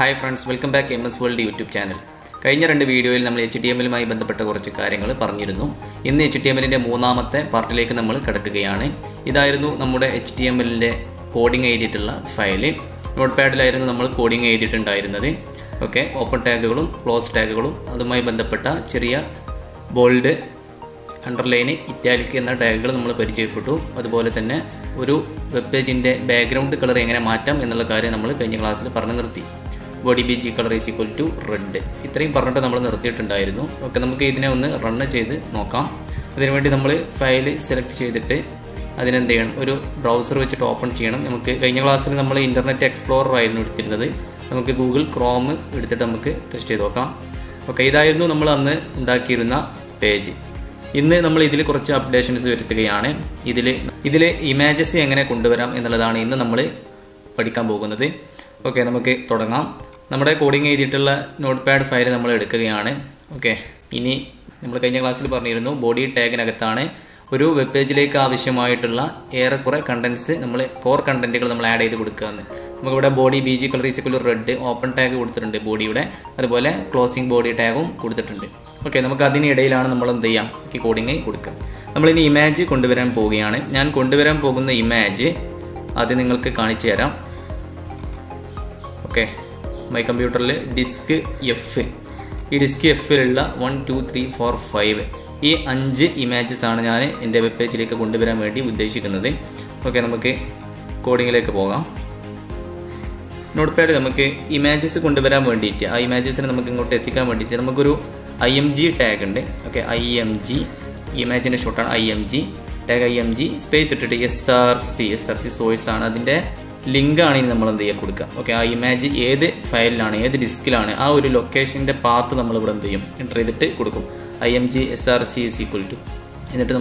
Hi friends, welcome back to MS World YouTube channel. കഴിഞ്ഞ രണ്ട് വീഡിയോയിൽ നമ്മൾ HTML-മായി ബന്ധപ്പെട്ട കുറച്ച് കാര്യങ്ങൾ പറഞ്ഞിരുന്നു. ഇന്ന് HTML-ന്റെ മൂന്നാമത്തെ പാർട്ടിലേക്ക് നമ്മൾ കടക്കുകയാണ്. ഇതായിരുന്നു നമ്മുടെ HTML-ന്റെ കോഡിംഗ് എഴുതിയിട്ടുള്ള ഫയൽ. നോട്ട്പാഡിലായിരുന്നു നമ്മൾ കോഡിംഗ് എഴുതിയിട്ടുണ്ടായിരുന്നത്. ഓക്കേ, ഓപ്പൺ ടാഗുകളും ക്ലോസ് ടാഗുകളും അതുമായി ബന്ധപ്പെട്ട ചെറിയ ബോൾഡ്, അണ്ടർലൈൻ, ഇറ്റാലിക് എന്ന ടാഗുകൾ നമ്മൾ പരിചയപ്പെട്ടു. അതുപോലെ തന്നെ ഒരു വെബ് പേജിൻ്റെ ബാക്ക്ഗ്രൗണ്ട് കളർ എങ്ങനെ മാറ്റാം എന്നുള്ള കാര്യം നമ്മൾ കഴിഞ്ഞ ക്ലാസ്സിൽ പറഞ്ഞു നിർത്തി. Body BG colour is equal to red, ഇത്രയും പറഞ്ഞിട്ട് നമ്മൾ നിർത്തിയിട്ടുണ്ടായിരുന്നു. ഓക്കെ, നമുക്ക് ഇതിനെ ഒന്ന് റൺ ചെയ്ത് നോക്കാം. അതിനുവേണ്ടി നമ്മൾ ഫയൽ സെലക്ട് ചെയ്തിട്ട് അതിനെന്ത് ചെയ്യണം, ഒരു ബ്രൗസർ വെച്ചിട്ട് ഓപ്പൺ ചെയ്യണം. നമുക്ക് കഴിഞ്ഞ ക്ലാസ്സിൽ നമ്മൾ ഇൻ്റർനെറ്റ് എക്സ്പ്ലോറർ ആയിരുന്നു എടുത്തിരുന്നത്. നമുക്ക് ഗൂഗിൾ ക്രോം എടുത്തിട്ട് നമുക്ക് ടെസ്റ്റ് ചെയ്ത് നോക്കാം. ഓക്കെ, ഇതായിരുന്നു നമ്മൾ അന്ന് ഉണ്ടാക്കിയിരുന്ന പേജ്. ഇന്ന് നമ്മൾ ഇതിൽ കുറച്ച് അപ്ഡേഷൻസ് വരുത്തുകയാണ്. ഇതിൽ ഇമേജസ് എങ്ങനെ കൊണ്ടുവരാം എന്നുള്ളതാണ് ഇന്ന് നമ്മൾ പഠിക്കാൻ പോകുന്നത്. ഓക്കെ, നമുക്ക് തുടങ്ങാം. നമ്മുടെ കോഡിംഗ് എഴുതിയിട്ടുള്ള നോട്ട് പാഡ് ഫയൽ നമ്മൾ എടുക്കുകയാണ്. ഓക്കെ, ഇനി നമ്മൾ കഴിഞ്ഞ ക്ലാസ്സിൽ പറഞ്ഞിരുന്നു ബോഡി ടാഗിനകത്താണ് ഒരു വെബ് പേജിലേക്ക് ആവശ്യമായിട്ടുള്ള ഏറെക്കുറെ കണ്ടൻസ്, നമ്മൾ കോർ കണ്ടന്റുകൾ നമ്മൾ ആഡ് ചെയ്ത് കൊടുക്കുകയെന്ന്. നമുക്കിവിടെ body BG colour is equal to red, open tag കൊടുത്തിട്ടുണ്ട് ബോഡിയുടെ, അതുപോലെ ക്ലോസിംഗ് ബോഡി ടാഗും കൊടുത്തിട്ടുണ്ട്. ഓക്കെ, നമുക്ക് അതിനിടയിലാണ് നമ്മൾ എന്ത് ചെയ്യാം, ഈ കോഡിങ് കൊടുക്കുക. നമ്മളിനി ഇമേജ് കൊണ്ടുവരാൻ പോവുകയാണ്. ഞാൻ കൊണ്ടുവരാൻ പോകുന്ന ഇമേജ് അത് നിങ്ങൾക്ക് കാണിച്ചു തരാം. ഓക്കെ, മൈ കമ്പ്യൂട്ടറിൽ ഡിസ്ക് എഫ്, ഈ ഡിസ്ക് എഫിലുള്ള 1 2 3 4 5 ഈ 5 ഇമേജസ് ആണ് ഞാൻ എൻ്റെ വെബ് പേജിലേക്ക് കൊണ്ടുവരാൻ വേണ്ടി ഉദ്ദേശിക്കുന്നത്. ഓക്കെ, നമുക്ക് കോഡിങ്ങിലേക്ക് പോകാം. നോട്ട് പാഡ് നമുക്ക് ഇമേജസ് കൊണ്ടുവരാൻ വേണ്ടിയിട്ട്, ആ ഇമേജസിനെ നമുക്ക് ഇങ്ങോട്ട് എത്തിക്കാൻ വേണ്ടിയിട്ട് നമുക്കൊരു IMG ടാഗ് ഉണ്ട്. Okay, IMG, ഇമേജിൻ്റെ ഷോർട്ടാണ് IMG tag. IMG space ഇട്ടിട്ട് SRC സോഴ്സ് ആണ്, അതിൻ്റെ ലിങ്കാണ് ഇനി നമ്മൾ എന്ത് ചെയ്യുക, കൊടുക്കുക. ഓക്കെ, ആ ഇമേജ് ഏത് ഫയലിലാണ്, ഏത് ഡിസ്കിലാണ്, ആ ഒരു ലൊക്കേഷൻ്റെ പാത്ത് നമ്മളിവിടെ എന്ത് ചെയ്യും, എൻ്റർ ചെയ്തിട്ട് കൊടുക്കും. IMG SRC is equal to, എന്നിട്ട്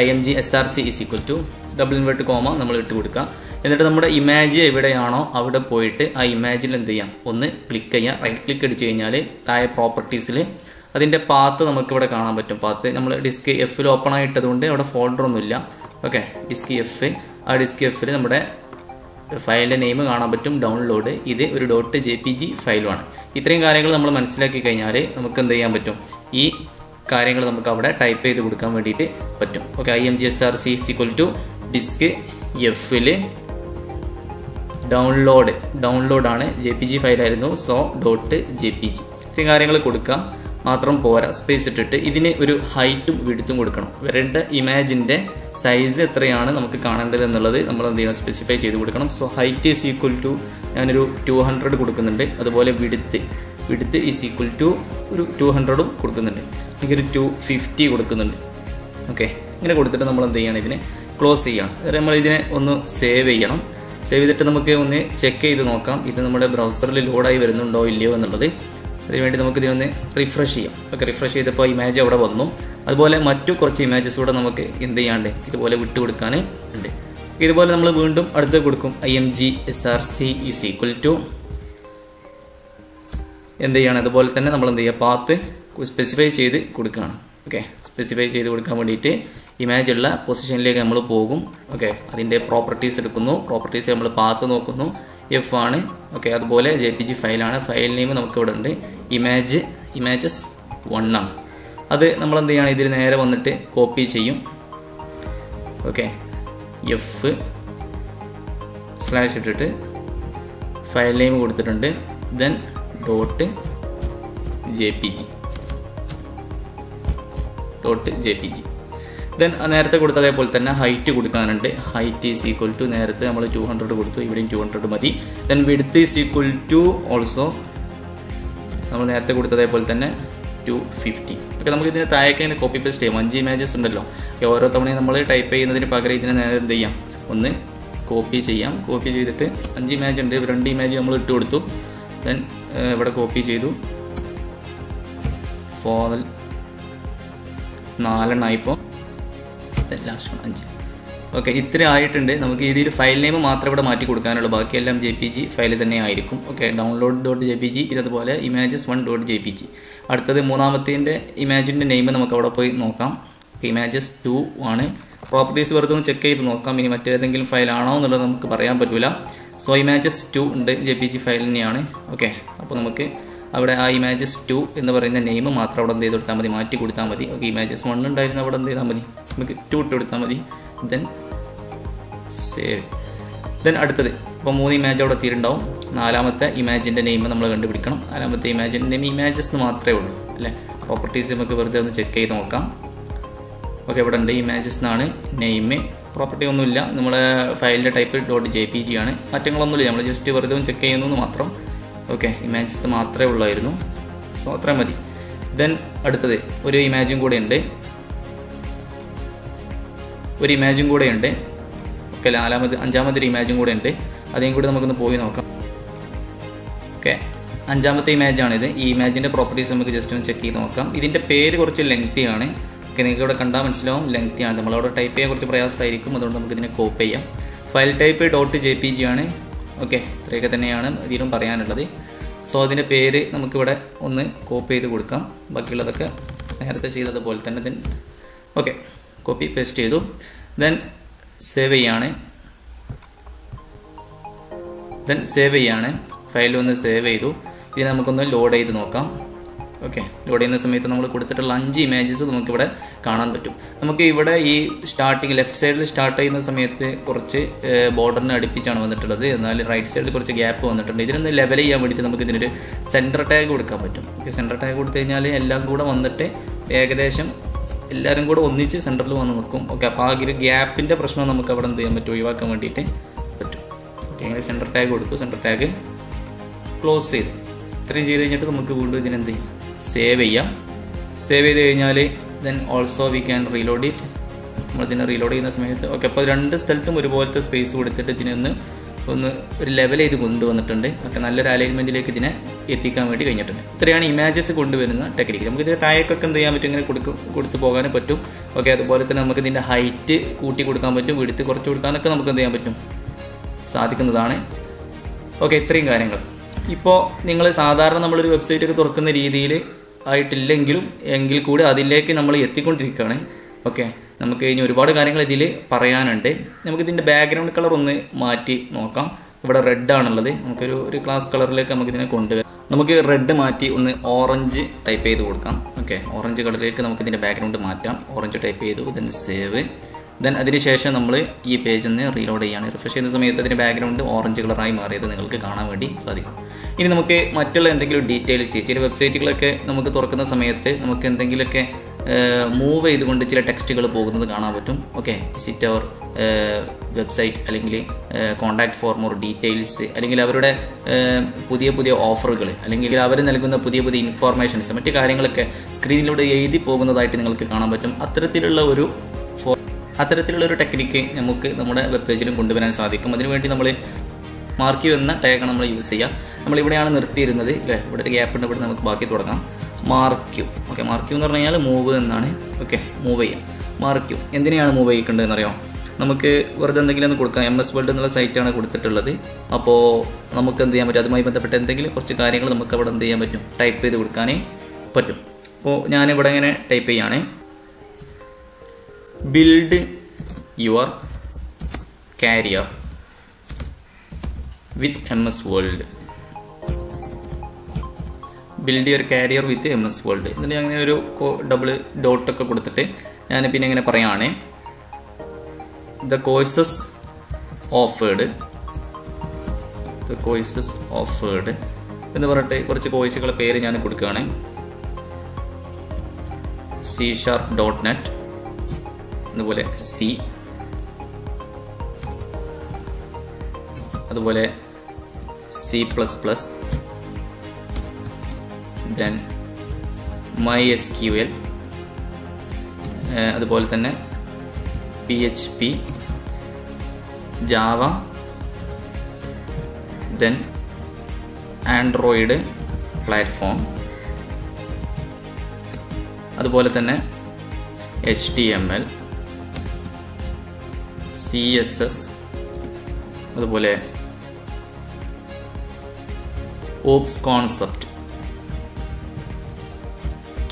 IMG SRC is equal to double invert comma നമ്മൾ ഇട്ട് കൊടുക്കുക. എന്നിട്ട് നമ്മുടെ ഇമേജ് എവിടെയാണോ അവിടെ പോയിട്ട് ആ ഇമേജിൽ എന്ത് ചെയ്യാം, ഒന്ന് ക്ലിക്ക് ചെയ്യാം. റൈറ്റ് ക്ലിക്ക് അടിച്ച് കഴിഞ്ഞാൽ താഴെ പ്രോപ്പർട്ടീസിൽ അതിൻ്റെ പാത്ത് നമുക്കിവിടെ കാണാൻ പറ്റും. പാത്ത് നമ്മൾ ഡിസ്ക് എഫിൽ ഓപ്പൺ ആയിട്ടതുകൊണ്ട് അവിടെ ഫോൾഡറൊന്നുമില്ല. ഓക്കെ, ഡിസ്ക് എഫ്, ആ ഡിസ്ക് എഫിൽ നമ്മുടെ ഫയലിൻ്റെ നെയിം കാണാൻ പറ്റും, ഡൗൺലോഡ്. ഇത് ഒരു .jpg ഫയലുമാണ്. ഇത്രയും കാര്യങ്ങൾ നമ്മൾ മനസ്സിലാക്കി കഴിഞ്ഞാൽ നമുക്ക് എന്ത് ചെയ്യാൻ പറ്റും, ഈ കാര്യങ്ങൾ നമുക്ക് അവിടെ ടൈപ്പ് ചെയ്ത് കൊടുക്കാൻ വേണ്ടിയിട്ട് പറ്റും. Okay, IMG SRC is equal to disk എഫിൽ ഡൗൺലോഡാണ്, JPG ഫയലായിരുന്നു, .jpg. ഇത്രയും കാര്യങ്ങൾ കൊടുക്കാം. മാത്രം പോരാ, സ്പേസ് ഇട്ടിട്ട് ഇതിന് ഒരു ഹൈറ്റും വിഡ്ത്തും കൊടുക്കണം. വരേണ്ട ഇമേജിൻ്റെ സൈസ് എത്രയാണ് നമുക്ക് കാണേണ്ടത് എന്നുള്ളത് നമ്മൾ എന്ത് ചെയ്യണം, സ്പെസിഫൈ ചെയ്ത് കൊടുക്കണം. So height is equal to ഞാനൊരു 200 കൊടുക്കുന്നുണ്ട്. അതുപോലെ വിഡ്ത്ത് ഈസ് ഈക്വൽ ടു ഒരു 200ഉം കൊടുക്കുന്നുണ്ട്. എനിക്കൊരു 250 കൊടുക്കുന്നുണ്ട്. ഓക്കെ, ഇങ്ങനെ കൊടുത്തിട്ട് നമ്മൾ എന്ത് ചെയ്യണം, ഇതിനെ ക്ലോസ് ചെയ്യണം. അതായത് നമ്മൾ ഇതിനെ ഒന്ന് സേവ് ചെയ്യണം. സേവ് ചെയ്തിട്ട് നമുക്ക് ഒന്ന് ചെക്ക് ചെയ്ത് നോക്കാം ഇത് നമ്മുടെ ബ്രൗസറിൽ ലോഡായി വരുന്നുണ്ടോ ഇല്ലയോ എന്നുള്ളത്. അതിനുവേണ്ടി നമുക്ക് ഇതിനൊന്ന് റിഫ്രഷ് ചെയ്യാം. ഓക്കെ, റിഫ്രഷ് ചെയ്തപ്പോൾ ഇമേജ് അവിടെ വന്നു. അതുപോലെ മറ്റു കുറച്ച് ഇമേജസ് കൂടെ നമുക്ക് എന്ത് ചെയ്യാണ്ട് ഇതുപോലെ വിട്ടു കൊടുക്കാൻ ഉണ്ട്. ഇതുപോലെ നമ്മൾ വീണ്ടും അടുത്ത് കൊടുക്കും. IMG SRC is equal to എന്ത് ചെയ്യണം, അതുപോലെ തന്നെ നമ്മൾ എന്ത് ചെയ്യുക, പാത്ത് സ്പെസിഫൈ ചെയ്ത് കൊടുക്കുകയാണ്. ഓക്കെ, സ്പെസിഫൈ ചെയ്ത് കൊടുക്കാൻ വേണ്ടിയിട്ട് ഇമേജ് ഉള്ള പൊസിഷനിലേക്ക് നമ്മൾ പോകും. ഓക്കെ, അതിൻ്റെ പ്രോപ്പർട്ടീസ് എടുക്കുന്നു. പ്രോപ്പർട്ടീസ് നമ്മൾ പാത്ത് നോക്കുന്നു, F ആണ്. ഓക്കെ, അതുപോലെ JPG ഫയലാണ്. ഫയൽ നെയിം നമുക്ക് ഇവിടെ ഉണ്ട്, ഇമേജസ് 1 ആണ്. അത് നമ്മൾ എന്ത് ചെയ്യണം, ഇതിൽ നേരെ വന്നിട്ട് കോപ്പി ചെയ്യും. ഓക്കെ, F/ ഇട്ടിട്ട് ഫയൽ നെയിം കൊടുത്തിട്ടുണ്ട്, ദെൻ .jpg. ദെൻ നേരത്തെ കൊടുത്ത അതേപോലെ തന്നെ ഹൈറ്റ് കൊടുക്കാനുണ്ട്. ഹൈറ്റ് ഈസ് ഈക്വൽ ടു, നേരത്തെ നമ്മൾ 200 കൊടുത്തു, ഇവിടെയും 200 മതി. Then width is equal to also നമ്മൾ നേരത്തെ കൊടുത്തതേപോലെ തന്നെ 250. ഓക്കെ, നമുക്ക് ഇതിന് താഴേക്ക് ഇങ്ങനെ കോപ്പി പേസ്റ്റ് ചെയ്യാം. 5 ഇമേജസ് ഉണ്ടല്ലോ, ഓരോ തവണയും നമ്മൾ ടൈപ്പ് ചെയ്യുന്നതിന് പകരം ഇതിനെ നേരെ എന്ത് ചെയ്യാം, ഒന്ന് കോപ്പി ചെയ്യാം. കോപ്പി ചെയ്തിട്ട് 5 ഇമേജ് ഉണ്ട്, 2 ഇമേജ് നമ്മൾ ഇട്ട് കൊടുത്തു. ദെൻ ഇവിടെ കോപ്പി ചെയ്തു, 4 ഇപ്പോൾ ലാസ്റ്റ് 5. ഓക്കെ, ഇത്ര ആയിട്ടുണ്ട്. നമുക്ക് ഇതിൽ ഫയൽ നെയിം മാത്രമേ ഇവിടെ മാറ്റി കൊടുക്കാനുള്ളൂ, ബാക്കിയെല്ലാം JPG ഫയൽ തന്നെ ആയിരിക്കും. ഓക്കെ, download.jpg, ഇതുപോലെ images1.jpg. അടുത്തത് മൂന്നാമത്തെ ഇമേജിൻ്റെ നെയിം നമുക്ക് അവിടെ പോയി നോക്കാം. ഇമേജസ് 2 ആണ്. പ്രോപ്പർട്ടീസ് വെറുതെ ഒന്ന് ചെക്ക് ചെയ്ത് നോക്കാം. ഇനി മറ്റേതെങ്കിലും ഫയലാണോ എന്നുള്ളത് നമുക്ക് പറയാൻ പറ്റില്ല. സോ ഇമേജസ് 2 ഉണ്ട് JPG ഫയൽ തന്നെയാണ്. ഓക്കെ, അപ്പോൾ നമുക്ക് അവിടെ ആ ഇമേജസ് 2 എന്ന് പറയുന്ന നെയിം മാത്രം അവിടെ എന്ത് ചെയ്ത് കൊടുത്താൽ മതി, മാറ്റി കൊടുത്താൽ മതി. ഓക്കെ, ഇമേജസ് 1 ഉണ്ടായിരുന്ന അവിടെ എന്ത് ചെയ്താൽ മതി, നമുക്ക് 2 ഇട്ട് കൊടുത്താൽ മതി. Then save. ദെൻ അടുത്തത് ഇപ്പോൾ 3 ഇമേജ് അവിടെ എത്തിയിട്ടുണ്ടാവും. 4ാമത്തെ ഇമേജിൻ്റെ നെയിം നമ്മൾ കണ്ടുപിടിക്കണം. 4ാമത്തെ ഇമേജിൻ്റെ നെയിം ഇമേജസ് മാത്രമേ ഉള്ളൂ അല്ലേ. പ്രോപ്പർട്ടീസ് നമുക്ക് വെറുതെ ഒന്ന് ചെക്ക് ചെയ്ത് നോക്കാം. ഓക്കെ, ഇവിടെ ഉണ്ട് ഇമേജസ് എന്നാണ് നെയിം. പ്രോപ്പർട്ടി ഒന്നുമില്ല, നമ്മുടെ ഫയലിൻ്റെ ടൈപ്പ് .jpg ആണ്, മാറ്റങ്ങളൊന്നുമില്ല. നമ്മൾ ജസ്റ്റ് വെറുതെ ഒന്ന് ചെക്ക് ചെയ്യുന്നു മാത്രം. ഓക്കെ, ഇമേജസ് മാത്രമേ ഉള്ളായിരുന്നു. സോ അത്രയും മതി. ദെൻ അടുത്തത് ഒരു ഇമേജും കൂടെ ഉണ്ട്. ഓക്കെ, 5ാമതൊരു ഇമേജും കൂടെ ഉണ്ട്. അതേം കൂടി നമുക്കൊന്ന് പോയി നോക്കാം. ഓക്കെ, 5ാമത്തെ ഇമേജാണിത്. ഈ ഇമേജിൻ്റെ പ്രോപ്പർട്ടീസ് നമുക്ക് ജസ്റ്റ് ഒന്ന് ചെക്ക് ചെയ്ത് നോക്കാം. ഇതിൻ്റെ പേര് കുറച്ച് ലെങ്തി ആണ്. ഓക്കെ, നിങ്ങൾക്ക് ഇവിടെ കണ്ടാൽ മനസ്സിലാവും ലെങ്തി ആണ്. നമ്മളവിടെ ടൈപ്പ് ചെയ്യാൻ കുറച്ച് പ്രയാസമായിരിക്കും, അതുകൊണ്ട് നമുക്കിതിനെ കോപ്പി ചെയ്യാം. ഫയൽ ടൈപ്പ് .jpg ആണ്. ഓക്കെ, ഇത്രയൊക്കെ തന്നെയാണ് ഇതിലും പറയാനുള്ളത്. സോ അതിൻ്റെ പേര് നമുക്കിവിടെ ഒന്ന് കോപ്പി ചെയ്ത് കൊടുക്കാം. ബാക്കിയുള്ളതൊക്കെ നേരത്തെ ചെയ്തതുപോലെ തന്നെ. ദെൻ ഓക്കെ, കോപ്പി പേസ്റ്റ് ചെയ്തു. ദെൻ സേവ് ചെയ്യാണ്. ഫയൽ ഒന്ന് സേവ് ചെയ്തു. ഇതിനെ നമുക്കൊന്ന് ലോഡ് ചെയ്ത് നോക്കാം. ഓക്കെ, ലോഡ് ചെയ്യുന്ന സമയത്ത് നമ്മൾ കൊടുത്തിട്ടുള്ള 5 ഇമേജസ് നമുക്കിവിടെ കാണാൻ പറ്റും. നമുക്ക് ഇവിടെ ഈ സ്റ്റാർട്ടിങ് ലെഫ്റ്റ് സൈഡിൽ സ്റ്റാർട്ട് ചെയ്യുന്ന സമയത്ത് കുറച്ച് ബോർഡറിന് അടുപ്പിച്ചാണ് വന്നിട്ടുള്ളത്. എന്നാൽ റൈറ്റ് സൈഡിൽ കുറച്ച് ഗ്യാപ്പ് വന്നിട്ടുണ്ട്. ഇതിനൊന്ന് ലെവൽ ചെയ്യാൻ വേണ്ടിയിട്ട് നമുക്ക് ഇതിനൊരു സെൻറ്റർ ടാഗ് കൊടുക്കാൻ പറ്റും. ഓക്കെ, സെൻറ്റർ ടാഗ് കൊടുത്തു കഴിഞ്ഞാൽ എല്ലാം കൂടെ വന്നിട്ട് ഏകദേശം എല്ലാവരും കൂടെ ഒന്നിച്ച് സെൻറ്ററിൽ വന്ന് നിൽക്കും. ഓക്കെ, അപ്പോൾ ആ ഒരു ഗ്യാപ്പിൻ്റെ പ്രശ്നം നമുക്ക് അവിടെ എന്ത് ചെയ്യാൻ പറ്റും, ഒഴിവാക്കാൻ വേണ്ടിയിട്ട് പറ്റും. ഓക്കെ, അങ്ങനെ സെൻറ്റർ ടാഗ് കൊടുത്തു. സെൻറ്റർ ടാഗ് ക്ലോസ് ചെയ്തു. ഇത്രയും ചെയ്ത് കഴിഞ്ഞിട്ട് നമുക്ക് വീണ്ടും ഇതിനെന്ത് ചെയ്യും, സേവ് ചെയ്യാം. സേവ് ചെയ്ത് കഴിഞ്ഞാൽ then also we can reload it. നമ്മളിതിനെ റീലോഡ് ചെയ്യുന്ന സമയത്ത് ഓക്കെ, അപ്പോൾ 2 സ്ഥലത്തും ഒരുപോലത്തെ സ്പേസ് കൊടുത്തിട്ട് ഇതിനൊന്ന് ഒരു ലെവൽ ചെയ്ത് കൊണ്ടുവന്നിട്ടുണ്ട്. ഓക്കെ, നല്ലൊരു അലൈൻമെൻറ്റിലേക്ക് ഇതിനെ എത്തിക്കാൻ വേണ്ടി കഴിഞ്ഞിട്ടുണ്ട്. ഇത്രയാണ് ഇമേജസ് കൊണ്ടുവരുന്ന ടെക്നിക്ക്. നമുക്ക് ഇതിൻ്റെ താഴേക്കൊക്കെ എന്ത് ചെയ്യാൻ പറ്റും, ഇങ്ങനെ കൊടുത്ത് പോകാനും പറ്റും. ഓക്കെ, അതുപോലെ തന്നെ നമുക്ക് ഇതിൻ്റെ ഹൈറ്റ് കൂട്ടി കൊടുക്കാൻ പറ്റും, വിഡ്ത്ത് കുറച്ച് കൊടുക്കാനൊക്കെ നമുക്ക് എന്ത് ചെയ്യാൻ പറ്റും, സാധിക്കുന്നതാണ്. ഓക്കെ, ഇത്രയും കാര്യങ്ങൾ. ഇപ്പോൾ നിങ്ങൾ സാധാരണ നമ്മളൊരു വെബ്സൈറ്റൊക്കെ തുറക്കുന്ന രീതിയിൽ ആയിട്ടില്ലെങ്കിലും എങ്കിൽ കൂടി അതിലേക്ക് നമ്മൾ എത്തിക്കൊണ്ടിരിക്കുകയാണ്. ഓക്കെ, നമുക്ക് ഇനി ഒരുപാട് കാര്യങ്ങൾ ഇതിൽ പറയാനുണ്ട്. നമുക്കിതിൻ്റെ ബാക്ക്ഗ്രൗണ്ട് കളർ ഒന്ന് മാറ്റി നോക്കാം. ഇവിടെ റെഡ് ആണുള്ളത്. നമുക്കൊരു ക്ലാസ് കളറിലേക്ക് നമുക്കിതിനെ കൊണ്ടുവരാം. നമുക്ക് റെഡ് മാറ്റി ഒന്ന് ഓറഞ്ച് ടൈപ്പ് ചെയ്ത് കൊടുക്കാം. ഓക്കെ, ഓറഞ്ച് കളറിലേക്ക് നമുക്കിതിൻ്റെ ബാക്ക്ഗ്രൗണ്ട് മാറ്റാം. ഓറഞ്ച് ടൈപ്പ് ചെയ്തു. Then save. ദെൻ അതിനുശേഷം നമ്മൾ ഈ പേജ് ഒന്ന് റീലോഡ് ചെയ്യാണ്. റിഫ്രഷ് ചെയ്യുന്ന സമയത്ത് അതിൻ്റെ ബാക്ക്ഗ്രൗണ്ട് ഓറഞ്ച് കളറായി മാറിയത് നിങ്ങൾക്ക് കാണാൻ വേണ്ടി സാധിക്കും. ഇനി നമുക്ക് മറ്റുള്ള എന്തെങ്കിലും ഡീറ്റെയിൽസ് ചില വെബ്സൈറ്റുകളൊക്കെ നമുക്ക് തുറക്കുന്ന സമയത്ത് നമുക്ക് എന്തെങ്കിലുമൊക്കെ മൂവ് ചെയ്തുകൊണ്ട് ചില ടെക്സ്റ്റുകൾ പോകുന്നത് കാണാൻ പറ്റും. ഓക്കെ, വിസിറ്റ് അവർ വെബ്സൈറ്റ്, അല്ലെങ്കിൽ കോൺടാക്ട് ഫോർ മോർ ഡീറ്റെയിൽസ്, അല്ലെങ്കിൽ അവരുടെ പുതിയ ഓഫറുകൾ, അല്ലെങ്കിൽ അവർ നൽകുന്ന പുതിയ ഇൻഫോർമേഷൻസ്, മറ്റു കാര്യങ്ങളൊക്കെ സ്ക്രീനിലൂടെ എഴുതി പോകുന്നതായിട്ട് നിങ്ങൾക്ക് കാണാൻ പറ്റും. അത്തരത്തിലുള്ളൊരു ടെക്നിക്ക് നമുക്ക് നമ്മുടെ വെബ് പേജിലും കൊണ്ടുവരാൻ സാധിക്കും. അതിനുവേണ്ടി നമ്മൾ മാർക്ക് യു എന്ന ടാഗാണ് നമ്മൾ യൂസ് ചെയ്യുക. നമ്മളിവിടെയാണ് നിർത്തിയിരുന്നത് അല്ലേ. ഇവിടെ ഒരു ഗ്യാപ്പ് ഉണ്ട്. ഇവിടെ നമുക്ക് ബാക്കി തുടങ്ങാം. Marquee. Okay, marquee എന്ന് പറഞ്ഞു കഴിഞ്ഞാൽ മൂവ് എന്നാണ്. ഓക്കെ, മൂവ് ചെയ്യാം. മാർക്ക് യു എന്തിനെയാണ് മൂവ് ചെയ്യിക്കേണ്ടതെന്ന് അറിയാം. നമുക്ക് വെറുതെ എന്തെങ്കിലും ഒന്ന് കൊടുക്കാം. MS Word എന്നുള്ള സൈറ്റാണ് കൊടുത്തിട്ടുള്ളത്. അപ്പോൾ നമുക്ക് എന്ത് ചെയ്യാൻ പറ്റും, അതുമായി ബന്ധപ്പെട്ട എന്തെങ്കിലും കുറച്ച് കാര്യങ്ങൾ നമുക്ക് അവിടെ എന്ത് ചെയ്യാൻ പറ്റും, ടൈപ്പ് ചെയ്ത് കൊടുക്കാനേ പറ്റും. അപ്പോൾ ഞാനിവിടെ ഇങ്ങനെ ടൈപ്പ് ചെയ്യാണ്. Build your carrier with MS Word. Build your carrier with MS Word. എന്നിട്ട് അങ്ങനെ ഒരു ഡബിൾ ഡോട്ടൊക്കെ കൊടുത്തിട്ട് ഞാൻ പിന്നെ ഇങ്ങനെ പറയുകയാണ്, ദ കോഴ്സസ് ഓഫേർഡ് എന്ന് പറഞ്ഞിട്ട് കുറച്ച് കോഴ്സുകളുടെ പേര് ഞാൻ കൊടുക്കുകയാണ്. C#.net, അതുപോലെ C, അതുപോലെ C++, then MySQL, അതുപോലെ തന്നെ PHP, Java, then Android platform, അതുപോലെ തന്നെ HTML, CSS, അതുപോലെ ഓപ്സ് കോൺസെപ്റ്റ്.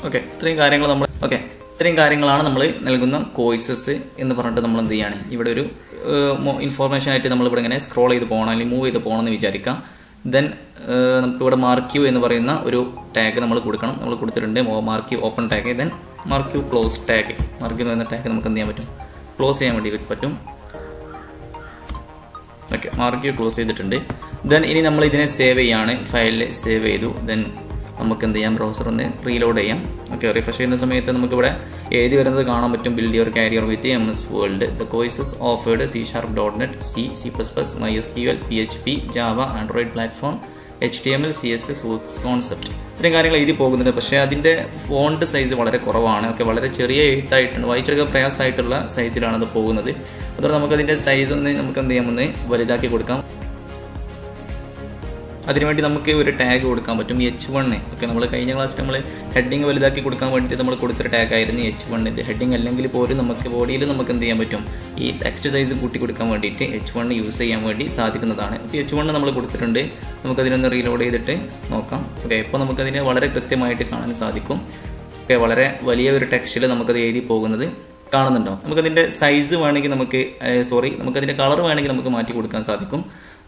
ഓക്കെ, ഇത്രയും കാര്യങ്ങളാണ് നമ്മൾ നൽകുന്ന കോഴ്സസ് എന്ന് പറഞ്ഞിട്ട് നമ്മൾ എന്ത് ചെയ്യാണ്, ഇവിടെ ഒരു ഇൻഫോർമേഷൻ ആയിട്ട് നമ്മളിവിടെ ഇങ്ങനെ സ്ക്രോൾ ചെയ്ത് പോകണം അല്ലെങ്കിൽ മൂവ് ചെയ്ത് പോകണം എന്ന് വിചാരിക്കാം. ദെൻ നമുക്കിവിടെ മാർക്ക് യു എന്ന് പറയുന്ന ഒരു ടാഗ് നമ്മൾ കൊടുക്കണം. നമ്മൾ കൊടുത്തിട്ടുണ്ട് marquee open tag. Then marquee close tag. Marquee എന്ന് പറയുന്ന ടാഗ് നമുക്ക് എന്ത് ചെയ്യാൻ പറ്റും? ക്ലോസ് ചെയ്യാൻ വേണ്ടി പറ്റും. ഓക്കെ, മാർക്ക് യു ക്ലോസ് ചെയ്തിട്ടുണ്ട്. ദെൻ ഇനി നമ്മൾ ഇതിനെ സേവ് ചെയ്യാണ്. ഫയലിൽ സേവ് ചെയ്തു. ദെൻ നമുക്ക് എന്ത് ചെയ്യാം? ബ്രൗസർ ഒന്ന് റീലോഡ് ചെയ്യാം. ഓക്കെ, റിഫ്രഷ് ചെയ്യുന്ന സമയത്ത് നമുക്കിവിടെ എഴുതി വരുന്നത് കാണാൻ പറ്റും. Build your carrier with MS world. The courses offered C#.NET, C, C++, MySQL, PHP, Java, Android platform, HTML, CSS, Web concept. ഇത്രയും കാര്യങ്ങൾ എഴുതി പോകുന്നുണ്ട്. പക്ഷേ അതിൻ്റെ ഫോണ്ട് സൈസ് വളരെ കുറവാണ്. ഓക്കെ, വളരെ ചെറിയ എഴുത്തായിട്ടുണ്ട്. വായിച്ചെടുക്കാൻ പ്രയാസമായിട്ടുള്ള സൈസിലാണ് അത് പോകുന്നത്. അതുകൊണ്ട് നമുക്കതിൻ്റെ സൈസ് ഒന്ന് നമുക്ക് എന്ത് ചെയ്യാം? ഒന്ന് വലുതാക്കി കൊടുക്കാം. അതിനുവേണ്ടി നമുക്ക് ഒരു ടാഗ് കൊടുക്കാൻ പറ്റും, H1. ഓക്കെ, നമ്മൾ കഴിഞ്ഞ ക്ലാസ്സിൽ നമ്മൾ ഹെഡിങ് വലുതാക്കി കൊടുക്കാൻ വേണ്ടിയിട്ട് നമ്മൾ കൊടുത്തൊരു ടാഗായിരുന്നു H1. ഇത് ഹെഡിങ് അല്ലെങ്കിൽ പോലും നമുക്ക് ബോഡിയിൽ നമുക്ക് എന്ത് ചെയ്യാൻ പറ്റും? ഈ ടെക്സ്റ്റ് സൈസ് കൂട്ടി കൊടുക്കാൻ വേണ്ടിയിട്ട് H1 യൂസ് ചെയ്യാൻ വേണ്ടി സാധിക്കുന്നതാണ്. അപ്പോൾ H1 നമ്മൾ കൊടുത്തിട്ടുണ്ട്. നമുക്കതിനൊന്ന് റീലോഡ് ചെയ്തിട്ട് നോക്കാം. ഓക്കെ, ഇപ്പോൾ നമുക്കതിനെ വളരെ കൃത്യമായിട്ട് കാണാൻ സാധിക്കും. ഓക്കെ, വളരെ വലിയ ഒരു ടെക്സ്റ്റിൽ നമുക്കത് എഴുതി പോകുന്നത് കാണുന്നുണ്ടോ? നമുക്കതിൻ്റെ സൈസ് വേണമെങ്കിൽ നമുക്കതിൻ്റെ കളർ വേണമെങ്കിൽ നമുക്ക് മാറ്റി കൊടുക്കാൻ സാധിക്കും.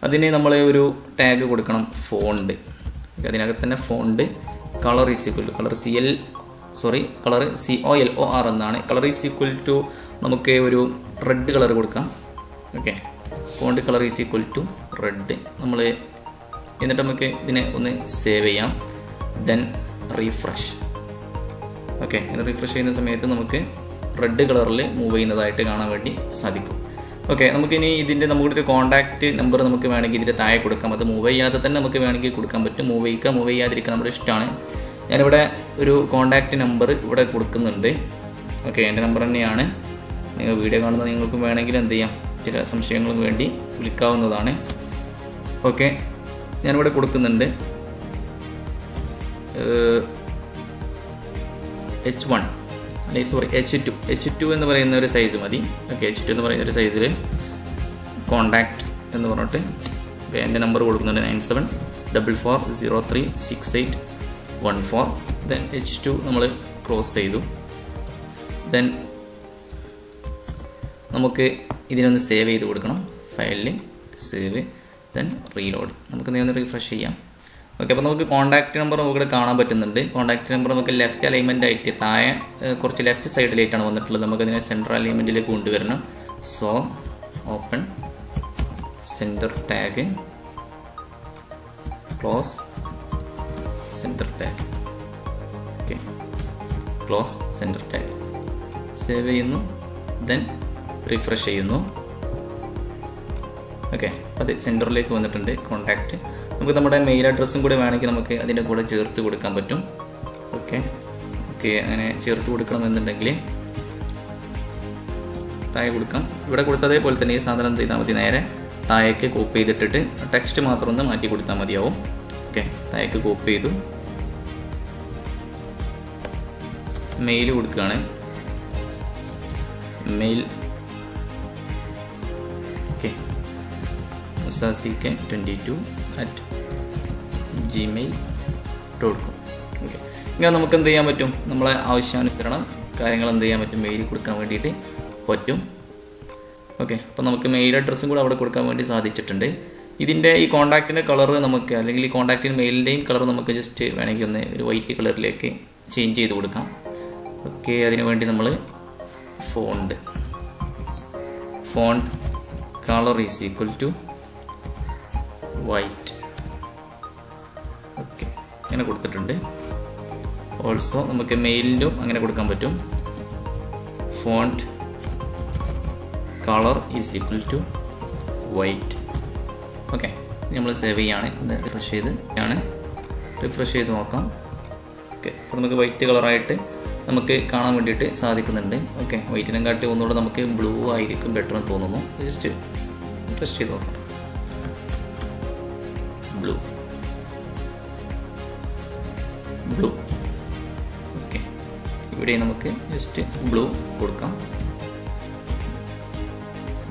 അതിന് നമ്മൾ ഒരു ടാഗ് കൊടുക്കണം, ഫോണ്ട്. അതിനകത്ത് തന്നെ font colour is equal to colour COLOR എന്നാണ്. കളർ ഈസ് ഈക്വൽ ടു നമുക്ക് ഒരു റെഡ് കളർ കൊടുക്കാം. Okay, font colour is equal to red. എന്നിട്ട് നമുക്ക് ഇതിനെ ഒന്ന് സേവ് ചെയ്യാം. Then refresh. ഓക്കെ, റീഫ്രഷ് ചെയ്യുന്ന സമയത്ത് നമുക്ക് റെഡ് കളറിൽ മൂവ് ചെയ്യുന്നതായിട്ട് കാണാൻ വേണ്ടി സാധിക്കും. ഓക്കെ, നമുക്കിനി ഇതിൻ്റെ നമുക്കൊരു കോൺടാക്റ്റ് നമ്പർ നമുക്ക് വേണമെങ്കിൽ ഇതിൻ്റെ താഴെ കൊടുക്കാം. അത് മൂവ് ചെയ്യാതെ തന്നെ നമുക്ക് വേണമെങ്കിൽ കൊടുക്കാൻ പറ്റും. മൂവ് ചെയ്യാതിരിക്കുക നമ്മുടെ ഇഷ്ടമാണ്. ഞാനിവിടെ ഒരു കോൺടാക്റ്റ് നമ്പർ ഇവിടെ കൊടുക്കുന്നുണ്ട്. ഓക്കെ, എൻ്റെ നമ്പർ തന്നെയാണ്. നിങ്ങൾ വീഡിയോ കാണുന്നത് നിങ്ങൾക്ക് വേണമെങ്കിൽ എന്ത് ചെയ്യാം? ചില സംശയങ്ങൾക്ക് വേണ്ടി വിളിക്കാവുന്നതാണ്. ഓക്കെ, ഞാനിവിടെ കൊടുക്കുന്നുണ്ട് H1 H2 എന്ന് പറയുന്ന ഒരു സൈസ് മതി. ഓക്കെ, H2 എന്ന് പറയുന്ന ഒരു സൈസിൽ കോണ്ടാക്റ്റ് എന്ന് പറഞ്ഞിട്ട് എൻ്റെ നമ്പർ കൊടുക്കുന്നുണ്ട് 9744036814. ദെൻ H2 നമ്മൾ ക്ലോസ് ചെയ്തു. ദെൻ നമുക്ക് ഇതിനൊന്ന് സേവ് ചെയ്ത് കൊടുക്കണം. ഫയലിൽ സേവ്, ദെൻ റീലോഡ്. നമുക്ക് ഒന്ന് റീഫ്രഷ് ചെയ്യാം. ഓക്കെ, അപ്പോൾ നമുക്ക് കോൺടാക്റ്റ് നമ്പർ നമുക്കിവിടെ കാണാൻ പറ്റുന്നുണ്ട്. കോൺടാക്റ്റ് നമ്പർ നമുക്ക് ലെഫ്റ്റ് അലൈൻമെൻ്റ് ആയിട്ട് താഴെ കുറച്ച് ലെഫ്റ്റ് സൈഡിലേക്കാണ് വന്നിട്ടുള്ളത്. നമുക്കതിനെ സെൻറ്റർ അലൈൻമെൻറ്റിലേക്ക് കൊണ്ടുവരണം. So open centre tag, close centre tag. Okay, close centre tag. Save ചെയ്യുന്നു. ദെൻ റിഫ്രഷ് ചെയ്യുന്നു. ഓക്കെ, അത് സെൻറ്ററിലേക്ക് വന്നിട്ടുണ്ട് കോൺടാക്റ്റ്. നമുക്ക് നമ്മുടെ മെയിൽ അഡ്രസ്സും കൂടെ വേണമെങ്കിൽ നമുക്ക് അതിൻ്റെ കൂടെ ചേർത്ത് കൊടുക്കാൻ പറ്റും. ഓക്കെ, അങ്ങനെ ചേർത്ത് കൊടുക്കണമെന്നുണ്ടെങ്കിൽ താഴെ കൊടുക്കാം. ഇവിടെ കൊടുത്തതേപോലെ തന്നെ ഈ സാധനം എന്ത് ചെയ്താൽ മതി? നേരെ താഴേക്ക് കോപ്പി ചെയ്തിട്ടിട്ട് ടെക്സ്റ്റ് മാത്രം ഒന്ന് മാറ്റി കൊടുത്താൽ മതിയാവും. ഓക്കെ, താഴേക്ക് കോപ്പി ചെയ്തു. മെയിൽ കൊടുക്കുകയാണ്. Mail musasik22@gmail.com. ഓക്കെ, ഇങ്ങനെ നമുക്ക് എന്ത് ചെയ്യാൻ പറ്റും? നമ്മളെ ആവശ്യാനുസരണം കാര്യങ്ങൾ എന്ത് ചെയ്യാൻ പറ്റും? മെയിൽ കൊടുക്കാൻ വേണ്ടിയിട്ട് പറ്റും. ഓക്കെ, അപ്പോൾ നമുക്ക് മെയിൽ അഡ്രസ്സും കൂടെ അവിടെ കൊടുക്കാൻ വേണ്ടി സാധിച്ചിട്ടുണ്ട്. ഇതിൻ്റെ ഈ കോൺടാക്റ്റിൻ്റെ കളർ നമുക്ക്, അല്ലെങ്കിൽ ഈ കോൺടാക്റ്റിൻ്റെ മെയിലിൻ്റെയും കളർ നമുക്ക് ജസ്റ്റ് വേണമെങ്കിൽ ഒന്ന് ഒരു വൈറ്റ് കളറിലേക്ക് ചേഞ്ച് ചെയ്ത് കൊടുക്കാം. ഓക്കെ, അതിനുവേണ്ടി നമ്മൾ font colour is equal to white. Okay, അങ്ങനെ കൊടുത്തിട്ടുണ്ട്. ഓൾസോ നമുക്ക് മെയിലിലും അങ്ങനെ കൊടുക്കാൻ പറ്റും. Font colour is equal to white. Okay, നമ്മൾ സേവ് ചെയ്യാണ്. റിഫ്രഷ് ചെയ്ത് നോക്കാം. ഓക്കെ, അപ്പോൾ നമുക്ക് വൈറ്റ് കളറായിട്ട് നമുക്ക് കാണാൻ വേണ്ടിയിട്ട് സാധിക്കുന്നുണ്ട്. ഓക്കെ, വൈറ്റിനെ കാട്ടി ഒന്നുകൂടെ നമുക്ക് ബ്ലൂ ആയിരിക്കും ബെറ്റർ എന്ന് തോന്നുന്നു. ജസ്റ്റ് ടെസ്റ്റ് ചെയ്ത് നോക്കാം. ബ്ലൂ. ഓക്കെ, ഇവിടെ നമുക്ക് ജസ്റ്റ് ബ്ലൂ കൊടുക്കാം.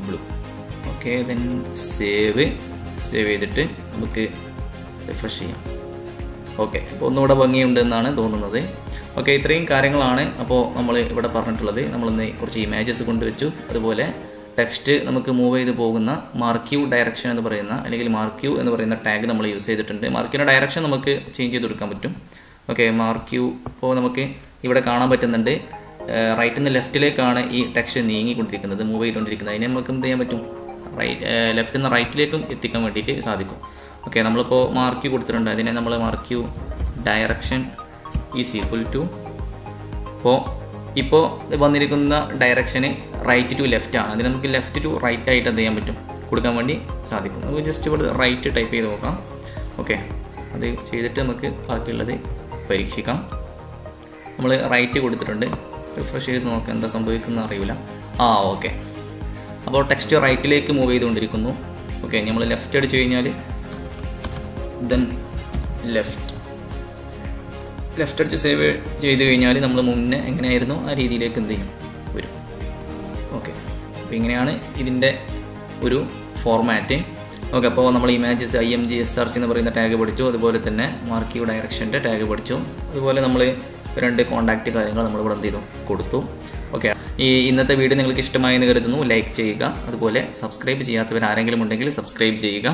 ബ്ലൂ. ഓക്കെ, ദെൻ സേവ് ചെയ്തിട്ട് നമുക്ക് റിഫ്രഷ് ചെയ്യാം. ഓക്കെ, അപ്പോൾ ഒന്നുകൂടെ ഭംഗിയുണ്ടെന്നാണ് തോന്നുന്നത്. ഓക്കെ, ഇത്രയും കാര്യങ്ങളാണ് അപ്പോൾ നമ്മൾ ഇവിടെ പറഞ്ഞിട്ടുള്ളത്. നമ്മളിന്ന് കുറച്ച് ഇമേജസ് കൊണ്ടുവച്ചു. അതുപോലെ ടെക്സ്റ്റ് നമുക്ക് മൂവ് ചെയ്ത് പോകുന്ന മാർക്ക് യു ഡയറക്ഷൻ എന്ന് പറയുന്ന അല്ലെങ്കിൽ മാർക്ക് യു എന്ന് പറയുന്ന ടാഗ് നമ്മൾ യൂസ് ചെയ്തിട്ടുണ്ട്. മാർക്കിൻ്റെ ഡയറക്ഷൻ നമുക്ക് ചേഞ്ച് ചെയ്ത് കൊടുക്കാൻ പറ്റും. ഓക്കെ, മാർക്ക് യു ഇപ്പോൾ നമുക്ക് ഇവിടെ കാണാൻ പറ്റുന്നുണ്ട്. റൈറ്റിൽ നിന്ന് ലെഫ്റ്റിലേക്കാണ് ഈ ടെക്സ്റ്റ് നീങ്ങിക്കൊണ്ടിരിക്കുന്നത്, മൂവ് ചെയ്തുകൊണ്ടിരിക്കുന്നത്. അതിനെ നമുക്ക് എന്ത് ചെയ്യാൻ പറ്റും? ലെഫ്റ്റിൽ നിന്ന് റൈറ്റിലേക്കും എത്തിക്കാൻ വേണ്ടിയിട്ട് സാധിക്കും. ഓക്കെ, നമ്മളിപ്പോൾ മാർക്ക് യു കൊടുത്തിട്ടുണ്ട്. അതിനെ നമ്മൾ marquee direction is equal to ഇപ്പോൾ വന്നിരിക്കുന്ന ഡയറക്ഷന് റൈറ്റ് ടു ലെഫ്റ്റ് ആണ്. അതിന് നമുക്ക് ലെഫ്റ്റ് ടു റൈറ്റ് ആയിട്ട് എന്ത് ചെയ്യാൻ പറ്റും? കൊടുക്കാൻ വേണ്ടി സാധിക്കും. നമുക്ക് ജസ്റ്റ് ഇവിടെ റൈറ്റ് ടൈപ്പ് ചെയ്ത് നോക്കാം. ഓക്കെ, അത് ചെയ്തിട്ട് നമുക്ക് ബാക്കിയുള്ളത് പരീക്ഷിക്കാം. നമ്മൾ റൈറ്റ് കൊടുത്തിട്ടുണ്ട്. റിഫ്രഷ് ചെയ്ത് നോക്കാം എന്താ സംഭവിക്കുന്നത് അറിയില്ല. ഓക്കെ, അപ്പോൾ ടെക്സ്റ്റ് റൈറ്റിലേക്ക് മൂവ് ചെയ്തുകൊണ്ടിരിക്കുന്നു. ഓക്കെ, നമ്മൾ ലെഫ്റ്റ് അടിച്ചു കഴിഞ്ഞാൽ ദെൻ ലെഫ്റ്റ് അടിച്ച് സേവ് ചെയ്ത് കഴിഞ്ഞാൽ നമ്മൾ മുന്നേ എങ്ങനെയായിരുന്നു ആ രീതിയിലേക്ക് എന്ത് ചെയ്യും? വരും. ഓക്കെ, അപ്പോൾ ഇങ്ങനെയാണ് ഇതിൻ്റെ ഒരു ഫോർമാറ്റ്. ഓക്കെ, അപ്പോൾ നമ്മൾ ഇമേജസ് IMGSRC എന്ന് പറയുന്ന ടാഗ് പഠിച്ചു. അതുപോലെ തന്നെ മാർക്ക് യു ഡയറക്ഷൻ്റെ ടാഗ് പഠിച്ചു. അതുപോലെ നമ്മൾ 2 കോൺടാക്റ്റ് കാര്യങ്ങൾ നമ്മളിവിടെ എന്ത് ചെയ്തു? കൊടുത്തു. ഓക്കെ, ഇന്നത്തെ വീഡിയോ നിങ്ങൾക്ക് ഇഷ്ടമായെന്ന് കരുതുന്നു. ലൈക്ക് ചെയ്യുക. അതുപോലെ സബ്സ്ക്രൈബ് ചെയ്യാത്തവർ ആരെങ്കിലും ഉണ്ടെങ്കിൽ സബ്സ്ക്രൈബ് ചെയ്യുക.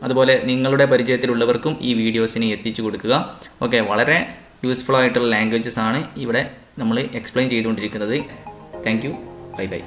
അതുപോലെ നിങ്ങളുടെ പരിചയത്തിലുള്ളവർക്കും ഈ വീഡിയോസിനെ എത്തിച്ചു കൊടുക്കുക. ഓക്കെ, വളരെ യൂസ്ഫുൾ ആയിട്ടുള്ള ലാംഗ്വേജസ് ആണ് ഇവിടെ നമ്മൾ എക്സ്പ്ലെയിൻ ചെയ്തുകൊണ്ടിരിക്കുന്നത്. Thank you. Bye bye.